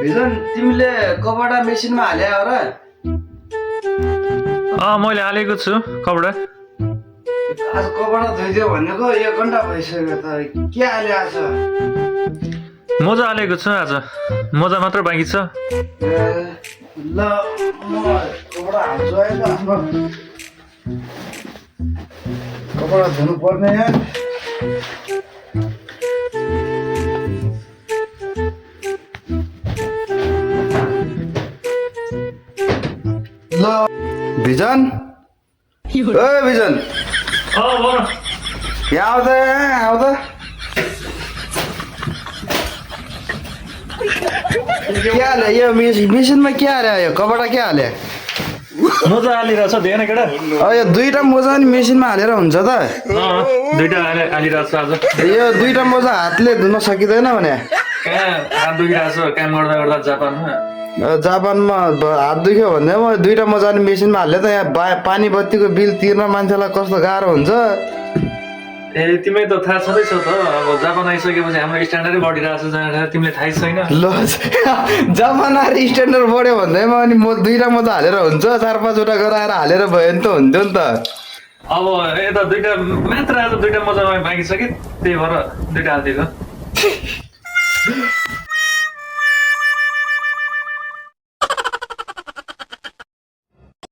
Vision तिमीले कपडा मेसिनमा हाले हो र? मैले हालेको छु कपडा। आज कपडा धोइदियो भनेको 1 घन्टा भइसक्यो त के हाले आज? मोजा हालेको छु आज, मोजा मात्र बाँकी छ। ल म कपडा हाल्छु है त आफ्नो कपडा धुनु पर्ने यार। ल भिजन, ओए भिजन यहाँ आऊ त क्या हाले यो मेसिनमा के हाले यो कपडा के हाले? मोजा हालिरहेको छ देखेन केटा? यो दुईटा मोजा नि मेसिनमा हालेर हुन्छ त? दुईटा हालिरहेको छ आज। यो दुईटा मोजा हातले धुन सकिँदैन भने? हात दुखिरहेको छ काम गर्दा गर्दा जापानमा। जापानमा हात दुख्यो भने म दुईटा मोजा नि मेसिनमा हाल्यो त यहाँ पानी बत्तीको बिल तिर्न मान्छेलाई कस्तो गाह्रो हुन्छ। तिमीलाई त थाहा छँदैछ त, अब जापान आइसकेपछि हाम्रो स्ट्यान्डर्डै बढिरहेको छ, तिमीलाई थाहै छैन? ल जापान आएर स्ट्यान्डर्ड बढ्यो भन्दैमा अनि म दुईटा मोजा हालेर हुन्छ 4-5वटा गराएर हालेर भयो भने त हुन्थ्यो नि त। अब यता दुईटा मात्र आज दुईटा मोजा बाँकी छ कि त्यही भएर दुईटा हालिदिएको।